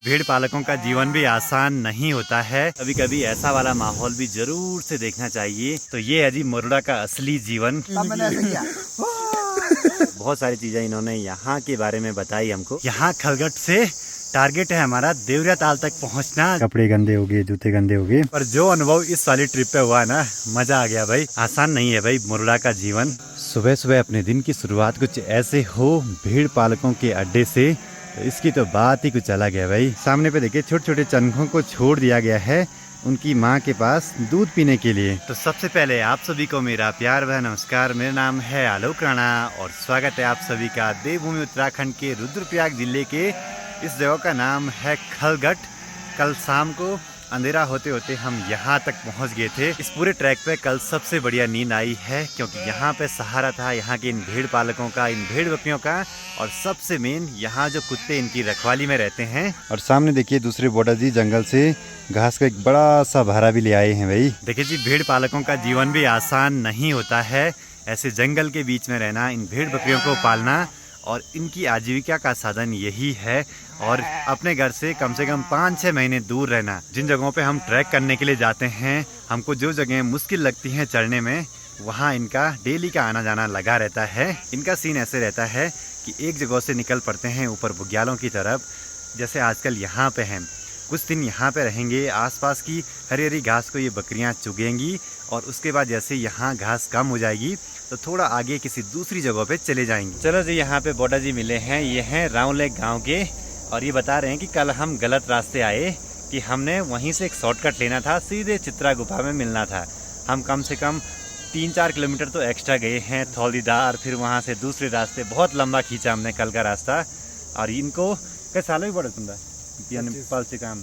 भेड़ पालकों का जीवन भी आसान नहीं होता है। कभी कभी ऐसा वाला माहौल भी जरूर से देखना चाहिए। तो ये है जी मुर्रा का असली जीवन। बहुत सारी चीजें इन्होंने यहाँ के बारे में बताई हमको। यहाँ खलगट से टारगेट है हमारा देवरिया ताल तक पहुँचना। कपड़े गंदे हो गए, जूते गंदे हो गए, पर जो अनुभव इस वाली ट्रिप पे हुआ ना, मजा आ गया भाई। आसान नहीं है भाई मुर्रा का जीवन। सुबह सुबह अपने दिन की शुरुआत कुछ ऐसे हो भेड़ पालकों के अड्डे से, तो इसकी तो बात ही कुछ अलग है भाई। सामने पे देखिए छोटे छोटे चनखों को छोड़ दिया गया है उनकी माँ के पास दूध पीने के लिए। तो सबसे पहले आप सभी को मेरा प्यार भरा नमस्कार। मेरा नाम है आलोक राणा और स्वागत है आप सभी का देवभूमि उत्तराखंड के रुद्रप्रयाग जिले के इस जगह का नाम है खलगट। कल शाम को अंधेरा होते होते हम यहाँ तक पहुँच गए थे। इस पूरे ट्रैक पे कल सबसे बढ़िया नींद आई है, क्योंकि यहाँ पे सहारा था यहाँ के इन भेड़ पालकों का, इन भेड़ बकरियों का, और सबसे मेन यहाँ जो कुत्ते इनकी रखवाली में रहते हैं। और सामने देखिए दूसरे बॉर्डर जी जंगल से घास का एक बड़ा सा भारा भी ले आए हैं भाई। देखिए जी भेड़ पालकों का जीवन भी आसान नहीं होता है। ऐसे जंगल के बीच में रहना, इन भेड़ बकरियों को पालना, और इनकी आजीविका का साधन यही है। और अपने घर से कम 5-6 महीने दूर रहना। जिन जगहों पे हम ट्रैक करने के लिए जाते हैं, हमको जो जगह मुश्किल लगती हैं चढ़ने में, वहाँ इनका डेली का आना जाना लगा रहता है। इनका सीन ऐसे रहता है कि एक जगह से निकल पड़ते हैं ऊपर बुग्यालों की तरफ, जैसे आजकल यहाँ पे हैं। कुछ दिन यहाँ पे रहेंगे, आसपास की हरी हरी घास को ये बकरियाँ चुगेंगी, और उसके बाद जैसे यहाँ घास कम हो जाएगी तो थोड़ा आगे किसी दूसरी जगह पे चले जाएंगे। चलो जी यहाँ पे बॉर्डर जी मिले हैं, ये हैं रावलेक गांव के, और ये बता रहे हैं कि कल हम गलत रास्ते आए, कि हमने वहीं से एक शॉर्टकट लेना था, सीधे चित्रा गुफा में मिलना था। हम कम से कम 3-4 किलोमीटर तो एक्स्ट्रा गए हैं, थौलीदार, फिर वहाँ से दूसरे रास्ते, बहुत लंबा खींचा हमने कल का रास्ता। और इनको कई सालों ही बड़ा तुमदा पलसी काम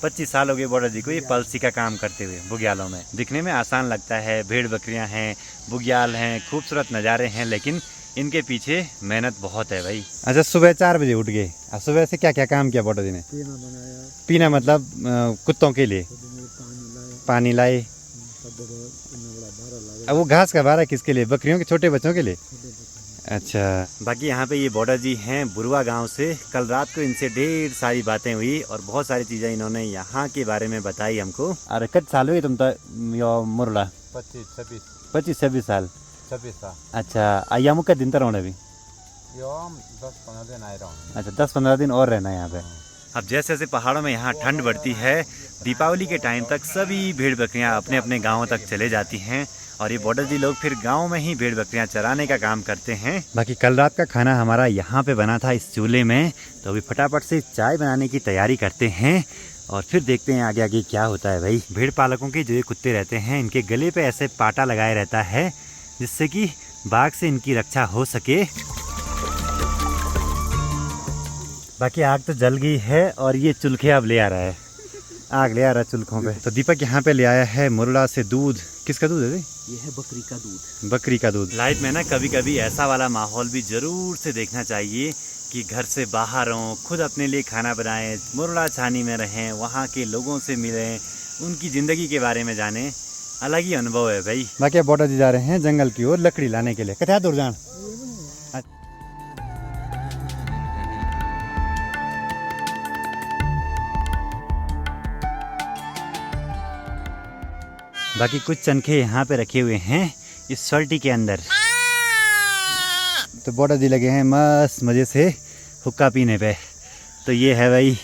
25 साल हो गए बॉर्डर जी को ये पलसी का काम करते हुए बुग्यालों में। दिखने में आसान लगता है, भेड़ बकरियां हैं, बुग्याल हैं, खूबसूरत नज़ारे हैं, लेकिन इनके पीछे मेहनत बहुत है भाई। अच्छा, सुबह 4 बजे उठ गए। सुबह से क्या क्या काम किया बॉर्डर जी ने? पीना बनाया। पीना मतलब कुत्तों के लिए पानी लाए। अब वो घास का भारा किसके लिए? बकरियों के छोटे बच्चों के लिए। अच्छा, बाकी यहाँ पे ये बॉर्डर जी हैं बुरुआ गांव से। कल रात को इनसे ढेर सारी बातें हुई और बहुत सारी चीज़ें इन्होंने यहाँ के बारे में बताई हमको। अरे कितने साल हुए तुम तो मुरला? 25-26 साल। अच्छा, आया मुका दिन तो रहना भी? 10-15 दिन आए रहा। अच्छा, 10-15 दिन और रहना है यहाँ पे। अब जैसे जैसे पहाड़ों में यहाँ ठंड बढ़ती है, दीपावली के टाइम तक सभी भेड़ बकरियाँ अपने अपने गाँवों तक चले जाती हैं, और ये बॉर्डर जी लोग फिर गांव में ही भेड़ बकरियां चराने का काम करते हैं। बाकी कल रात का खाना हमारा यहाँ पे बना था इस चूल्हे में, तो अभी फटाफट से चाय बनाने की तैयारी करते हैं और फिर देखते हैं आगे आगे क्या होता है भाई। भेड़ पालकों के जो ये कुत्ते रहते हैं, इनके गले पे ऐसे पाटा लगाया रहता है, जिससे कि बाघ से इनकी रक्षा हो सके। बाकी आग तो जल गई है और ये चुल्खे अब ले आ रहा है, आग ले आ रहा है चुल्खों पे। तो दीपक यहाँ पे ले आया है मुरला से दूध। किसका दूध है? ये है बकरी का दूध। बकरी का दूध। लाइफ में ना कभी कभी ऐसा वाला माहौल भी जरूर से देखना चाहिए, कि घर से बाहर हों, खुद अपने लिए खाना बनाएं, मुरला छानी में रहें, वहाँ के लोगों से मिलें, उनकी ज़िंदगी के बारे में जानें। अलग ही अनुभव है भाई। बाकी बॉर्डर जी जा रहे हैं जंगल की ओर लकड़ी लाने के लिए। कथा दूर जान। बाकी कुछ चनखे यहाँ पे रखे हुए हैं इस सल्टी के अंदर। तो बॉर्डर जी लगे हैं मस्त मज़े से हुक्का पीने पे। तो ये है भाई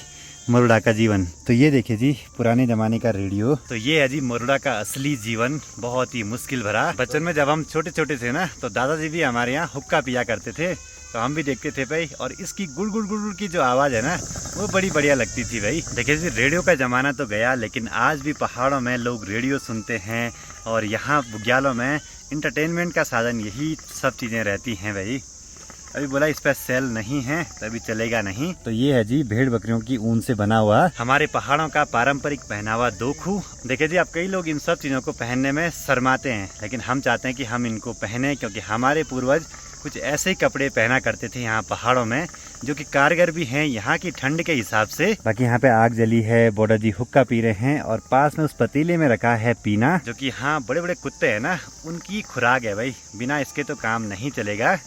मुर्रा का जीवन। तो ये देखिए जी पुराने ज़माने का रेडियो। तो ये है जी मुर्रा का असली जीवन, बहुत ही मुश्किल भरा। बचपन में जब हम छोटे छोटे थे ना, तो दादाजी भी हमारे यहाँ हुक्का पिया करते थे, तो हम भी देखते थे भाई। और इसकी गुड़ गुड़ गुड़ की जो आवाज़ है ना, वो बड़ी बढ़िया लगती थी भाई। देखिए जी रेडियो का ज़माना तो गया, लेकिन आज भी पहाड़ों में लोग रेडियो सुनते हैं, और यहाँ बुग्यालों में इंटरटेनमेंट का साधन यही सब चीज़ें रहती हैं भाई। अभी बोला इस पर सेल नहीं है, तभी चलेगा नहीं। तो ये है जी भेड़ बकरियों की ऊन से बना हुआ हमारे पहाड़ों का पारंपरिक पहनावा दोखू। देखिए जी, अब कई लोग इन सब चीज़ों को पहनने में शर्माते हैं, लेकिन हम चाहते हैं कि हम इनको पहने, क्योंकि हमारे पूर्वज कुछ ऐसे ही कपड़े पहना करते थे यहाँ पहाड़ों में, जो कि कारगर भी हैं यहाँ की ठंड के हिसाब से। बाकी यहाँ पे आग जली है, बॉर्डर जी हुक्का पी रहे हैं, और पास में उस पतीले में रखा है पीना, जो कि हाँ बड़े बड़े कुत्ते हैं ना, उनकी खुराक है भाई। बिना इसके तो काम नहीं चलेगा।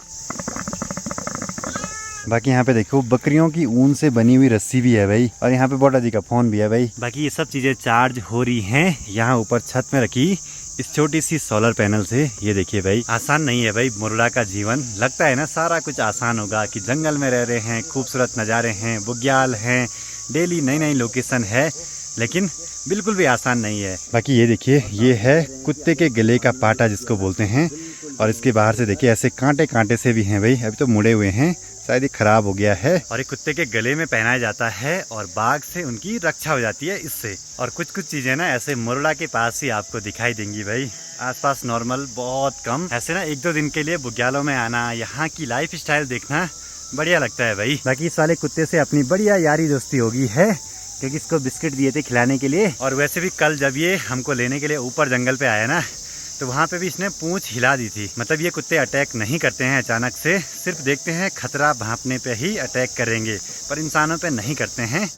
बाकी यहाँ पे देखो बकरियों की ऊन से बनी हुई रस्सी भी है भाई, और यहाँ पे बोटा जी का फोन भी है भाई। बाकी ये सब चीजें चार्ज हो रही हैं यहाँ ऊपर छत में रखी इस छोटी सी सोलर पैनल से। ये देखिए भाई, आसान नहीं है भाई मुरडा का जीवन। लगता है ना सारा कुछ आसान होगा कि जंगल में रह रहे हैं, खूबसूरत नज़ारे हैं, बुग्याल हैं, डेली नई नई लोकेशन है, लेकिन बिल्कुल भी आसान नहीं है। बाकी ये देखिए, ये है कुत्ते के गले का पाटा जिसको बोलते हैं, और इसके बाहर से देखिए ऐसे कांटे कांटे से भी हैं भाई, अभी तो मुड़े हुए हैं, शायद ये खराब हो गया है। और ये कुत्ते के गले में पहनाया जाता है और बाघ से उनकी रक्षा हो जाती है इससे। और कुछ कुछ चीजें ना ऐसे मुरडा के पास ही आपको दिखाई देंगी भाई, आसपास नॉर्मल बहुत कम। ऐसे ना एक दो दिन के लिए बुग्यालों में आना, यहाँ की लाइफ स्टाइल देखना बढ़िया लगता है भाई। बाकी इस वाले कुत्ते से अपनी बढ़िया यारी दोस्ती होगी है, क्योंकि इसको बिस्किट दिए थे खिलाने के लिए। और वैसे भी कल जब ये हमको लेने के लिए ऊपर जंगल पे आया ना, तो वहाँ पे भी इसने पूंछ हिला दी थी। मतलब ये कुत्ते अटैक नहीं करते हैं अचानक से, सिर्फ देखते हैं खतरा भांपने पे ही अटैक करेंगे, पर इंसानों पे नहीं करते हैं।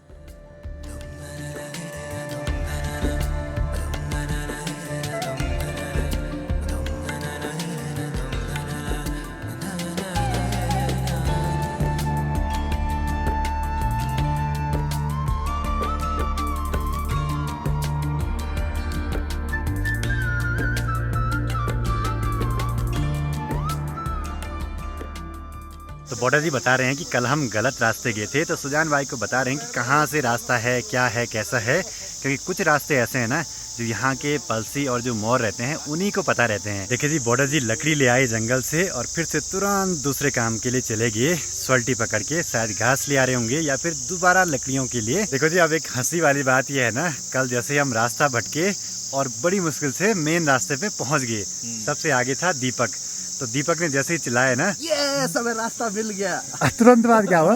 तो बोटा जी बता रहे हैं कि कल हम गलत रास्ते गए थे, तो सुजान भाई को बता रहे हैं कि कहाँ से रास्ता है, क्या है, कैसा है, क्योंकि कुछ रास्ते ऐसे हैं ना जो यहाँ के पलसी और जो मोर रहते हैं उन्हीं को पता रहते हैं। देखिए जी, बोटा जी लकड़ी ले आए जंगल से और फिर से तुरंत दूसरे काम के लिए चले गए, स्वल्टी पकड़ के, शायद घास ले आ रहे होंगे या फिर दोबारा लकड़ियों के लिए। देखो जी, अब एक हंसी वाली बात यह है ना, कल जैसे हम रास्ता भटके और बड़ी मुश्किल से मेन रास्ते पे पहुँच गए, सबसे आगे था दीपक। तो दीपक ने जैसे ही चिल्लाया ना, ये सब रास्ता मिल गया, तुरंत बाद क्या हुआ,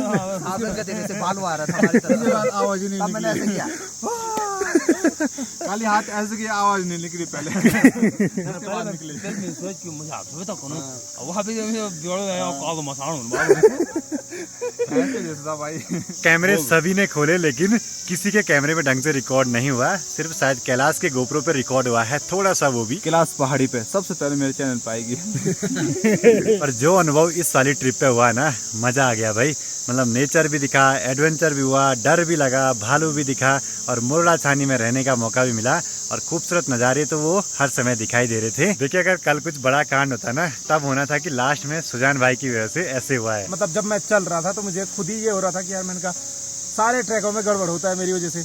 से बालू आ रहा था हमारी तरफ, आवाज ही नहीं मैंने ऐसे किया, खाली हाथ ऐसे किया, आवाज नहीं निकली पहले। उसके बाद निकली। फिर मैं सोच के मुझे आप भी तो कौन वहां पे जोड़ो है कॉल मसाण भाई। कैमरे सभी ने खोले, लेकिन किसी के कैमरे में ढंग से रिकॉर्ड नहीं हुआ, सिर्फ शायद कैलाश के गोप्रो पे रिकॉर्ड हुआ है थोड़ा सा, वो भी कैलाश पहाड़ी पे सबसे पहले मेरे चैनल पे आएगी। और जो अनुभव इस वाली ट्रिप पे हुआ ना, मजा आ गया भाई। मतलब नेचर भी दिखा, एडवेंचर भी हुआ, डर भी लगा, भालू भी दिखा, और मुरडा छानी में रहने का मौका भी मिला, और खूबसूरत नज़ारे तो वो हर समय दिखाई दे रहे थे। देखिए, अगर कल कुछ बड़ा कांड होता ना, तब होना था कि लास्ट में सुजान भाई की वजह से ऐसे हुआ है। मतलब जब मैं चल रहा था तो मुझे खुद ही ये हो रहा था कि यार मैंने कहा सारे ट्रैकों में गड़बड़ होता है मेरी वजह से,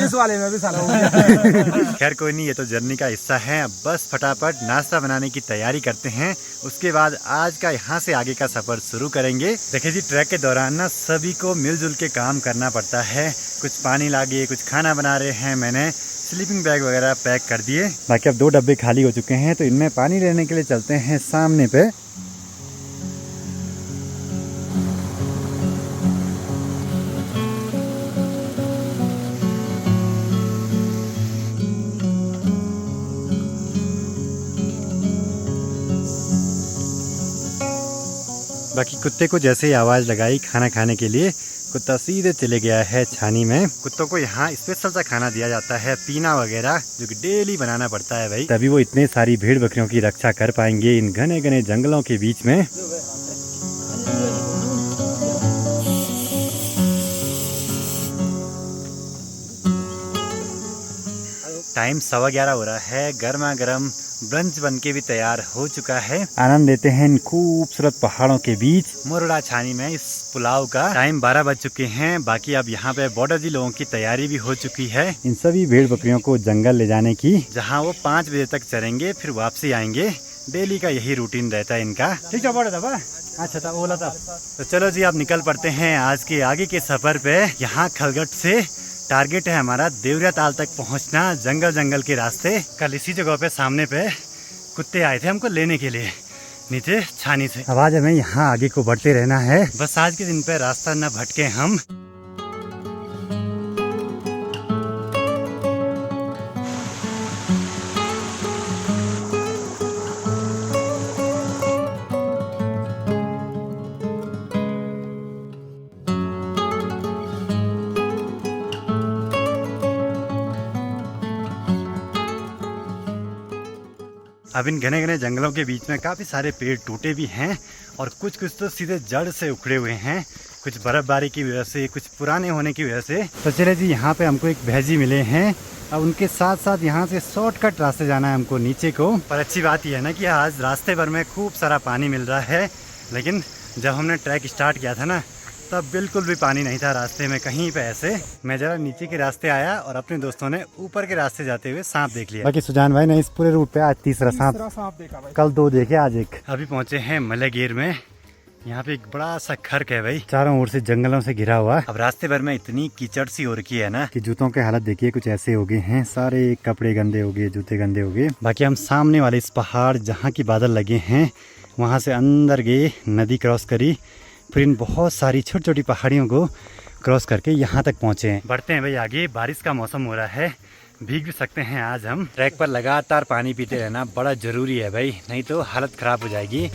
इस वाले में भी साला हो गया। खैर कोई नहीं, ये तो जर्नी का हिस्सा है। अब बस फटाफट नाश्ता बनाने की तैयारी करते हैं, उसके बाद आज का यहाँ से आगे का सफर शुरू करेंगे। देखिए जी, ट्रैक के दौरान ना सभी को मिलजुल के काम करना पड़ता है। कुछ पानी लागे, कुछ खाना बना रहे हैं, मैंने स्लीपिंग बैग वगैरह पैक कर दिए। बाकी अब 2 डब्बे खाली हो चुके हैं, तो इनमें पानी लेने के लिए चलते हैं सामने पे। बाकी कुत्ते को जैसे ही आवाज़ लगाई खाना खाने के लिए, कुत्ता सीधे चले गया है छानी में। कुत्तों को यहाँ स्पेशल सा खाना दिया जाता है, पीना वगैरह, जो कि डेली बनाना पड़ता है भाई, तभी वो इतने सारी भेड़ बकरियों की रक्षा कर पाएंगे इन घने घने जंगलों के बीच में। टाइम 11:15 हो रहा है, गर्मा गर्म ब्रंच बनके भी तैयार हो चुका है। आनंद लेते हैं इन खूबसूरत पहाड़ों के बीच मुरडा छानी में इस पुलाव का। टाइम 12 बज चुके हैं। बाकी अब यहाँ पे बॉर्डर जी लोगों की तैयारी भी हो चुकी है इन सभी भेड़ बकरियों को जंगल ले जाने की, जहाँ वो 5 बजे तक चरेंगे, फिर वापसी आएंगे। डेली का यही रूटीन रहता है इनका। ठीक है बॉर्डर था, अच्छा था ओला था। तो चलो जी, अब निकल पड़ते हैं आज के आगे के सफर पे। यहाँ खलगट से टारगेट है हमारा देवरिया ताल तक पहुंचना, जंगल जंगल के रास्ते। कल इसी जगह पे सामने पे कुत्ते आए थे हमको लेने के लिए नीचे छानी से। अब आज हमें यहाँ आगे को बढ़ते रहना है, बस आज के दिन पे रास्ता न भटके हम। अब इन घने घने जंगलों के बीच में काफ़ी सारे पेड़ टूटे भी हैं और कुछ कुछ तो सीधे जड़ से उखड़े हुए हैं, कुछ बर्फबारी की वजह से, कुछ पुराने होने की वजह से। तो चले जी, यहाँ पे हमको एक भैजी मिले हैं। अब उनके साथ साथ यहाँ से शॉर्टकट रास्ते जाना है हमको नीचे को। पर अच्छी बात यह है ना कि आज रास्ते भर में खूब सारा पानी मिल रहा है, लेकिन जब हमने ट्रैक स्टार्ट किया था ना तब बिल्कुल भी पानी नहीं था रास्ते में कहीं पे। ऐसे मैं जरा नीचे के रास्ते आया और अपने दोस्तों ने ऊपर के रास्ते जाते हुए सांप देख लिया। बाकी सुजान भाई ने इस पूरे रूट पे आज तीसरा सांप देखा भाई। कल 2 देखे, आज 1। अभी पहुंचे हैं मलेगीर में। यहाँ पे एक बड़ा सा खर्क है भाई, चारों ओर से जंगलों से घिरा हुआ। अब रास्ते भर में इतनी कीचड़ सी हो रखी है ना कि जूतों के हालत देखिए कुछ ऐसे हो गए हैं, सारे कपड़े गंदे हो गए, जूते गंदे हो गए। बाकी हम सामने वाले इस पहाड़ जहाँ की बादल लगे हैं वहाँ से अंदर गए, नदी क्रॉस करी, फिर इन बहुत सारी छोटी छोटी पहाड़ियों को क्रॉस करके यहाँ तक पहुँचे हैं। बढ़ते हैं भाई आगे, बारिश का मौसम हो रहा है, भीग भी सकते हैं आज हम। ट्रैक पर लगातार पानी पीते रहना बड़ा ज़रूरी है भाई, नहीं तो हालत ख़राब हो जाएगी।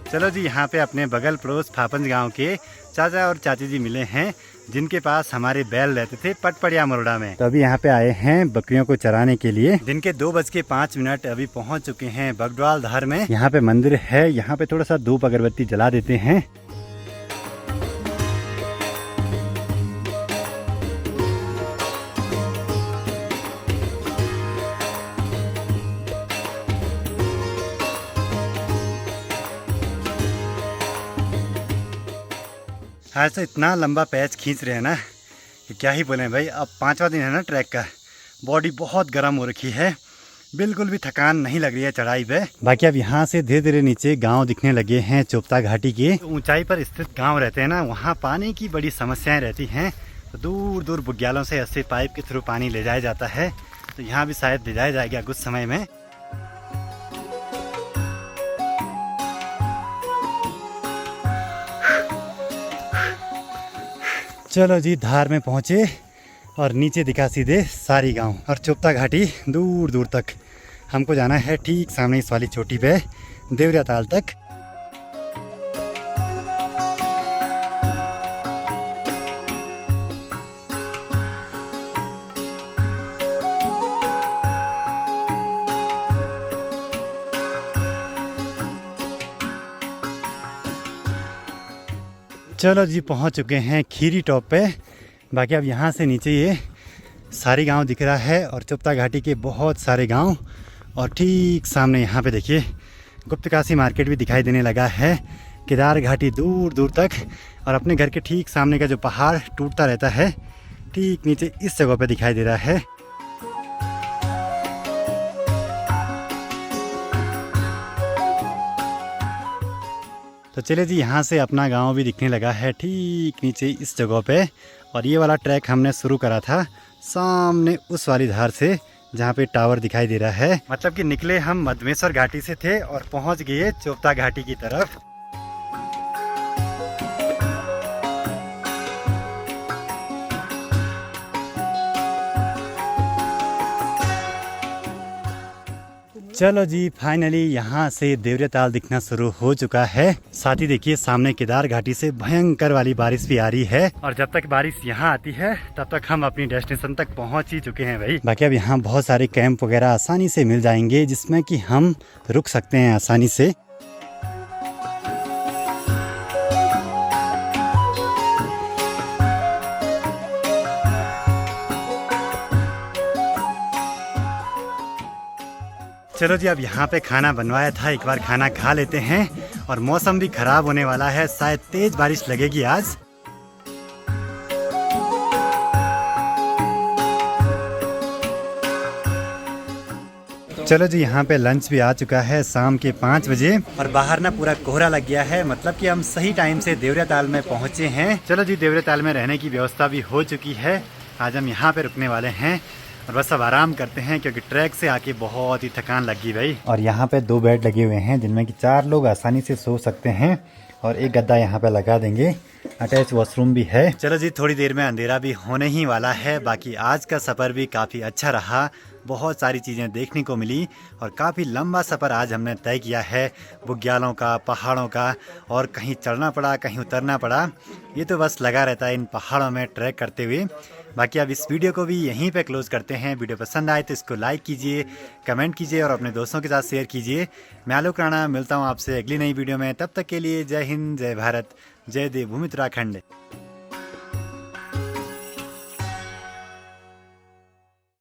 चलो जी, यहाँ पे अपने बगल पड़ोस फापंज गांव के चाचा और चाची जी मिले हैं, जिनके पास हमारे बैल रहते थे पटपड़िया मरोड़ा में। तो अभी यहाँ पे आए हैं बकरियों को चराने के लिए। दिन के 2:05 अभी पहुँच चुके हैं बगडवाल धार में। यहाँ पे मंदिर है, यहाँ पे थोड़ा सा धूप अगरबत्ती जला देते हैं। आज तो इतना लंबा पैच खींच रहे हैं ना कि क्या ही बोलें भाई। अब 5वां दिन है ना ट्रैक का, बॉडी बहुत गर्म हो रखी है, बिल्कुल भी थकान नहीं लग रही है चढ़ाई पे। बाकी अब यहाँ से धीरे धीरे नीचे गांव दिखने लगे हैं चोपता घाटी के। ऊंचाई पर स्थित गांव रहते हैं ना, वहाँ पानी की बड़ी समस्याएं रहती हैं, तो दूर दूर बुग्यालों से ऐसे पाइप के थ्रू पानी ले जाया जाता है। तो यहाँ भी शायद ले जाया जाएगा कुछ समय में। चलो जी, धार में पहुँचे और नीचे दिखा सीधे सारी गांव और चोपता घाटी दूर दूर तक। हमको जाना है ठीक सामने इस वाली चोटी पे देवरिया ताल तक। चलो जी, पहुंच चुके हैं खीरी टॉप पे। बाकी अब यहाँ से नीचे ये सारी गांव दिख रहा है और चोपता घाटी के बहुत सारे गांव। और ठीक सामने यहाँ पे देखिए गुप्तकाशी मार्केट भी दिखाई देने लगा है, केदार घाटी दूर दूर तक। और अपने घर के ठीक सामने का जो पहाड़ टूटता रहता है ठीक नीचे इस जगह पे दिखाई दे रहा है। तो चले जी, यहाँ से अपना गांव भी दिखने लगा है ठीक नीचे इस जगह पे। और ये वाला ट्रैक हमने शुरू करा था सामने उस वाली धार से जहाँ पे टावर दिखाई दे रहा है। मतलब कि निकले हम मधमेश्वर घाटी से थे और पहुँच गए चोपता घाटी की तरफ। चलो जी, फाइनली यहाँ से देवरिया ताल दिखना शुरू हो चुका है। साथ ही देखिए सामने केदार घाटी से भयंकर वाली बारिश भी आ रही है। और जब तक बारिश यहाँ आती है तब तक हम अपनी डेस्टिनेशन तक पहुँच ही चुके हैं भाई। बाकी अब यहाँ बहुत सारे कैंप वगैरह आसानी से मिल जाएंगे, जिसमें कि हम रुक सकते हैं आसानी से। चलो जी, अब यहाँ पे खाना बनवाया था, एक बार खाना खा लेते हैं। और मौसम भी खराब होने वाला है, शायद तेज बारिश लगेगी आज। चलो जी, यहाँ पे लंच भी आ चुका है शाम के 5 बजे। और बाहर ना पूरा कोहरा लग गया है, मतलब कि हम सही टाइम से देवरिया ताल में पहुँचे हैं। चलो जी, देवरिया ताल में रहने की व्यवस्था भी हो चुकी है। आज हम यहाँ पे रुकने वाले हैं और बस अब आराम करते हैं, क्योंकि ट्रैक से आके बहुत ही थकान लगी भाई। और यहाँ पे 2 बेड लगे हुए हैं जिनमें कि 4 लोग आसानी से सो सकते हैं। और एक गद्दा यहाँ पे लगा देंगे। अटैच वॉशरूम भी है। चलो जी, थोड़ी देर में अंधेरा भी होने ही वाला है। बाकी आज का सफ़र भी काफ़ी अच्छा रहा, बहुत सारी चीज़ें देखने को मिली और काफ़ी लंबा सफ़र आज हमने तय किया है, बुग्यालों का, पहाड़ों का, और कहीं चढ़ना पड़ा, कहीं उतरना पड़ा। ये तो बस लगा रहता है इन पहाड़ों में ट्रैक करते हुए। बाकी अब इस वीडियो को भी यहीं पे क्लोज़ करते हैं। वीडियो पसंद आए तो इसको लाइक कीजिए, कमेंट कीजिए और अपने दोस्तों के साथ शेयर कीजिए। मैं आलोक राणा मिलता हूँ आपसे अगली नई वीडियो में। तब तक के लिए जय हिंद, जय भारत, जय देवभूमि उत्तराखंड।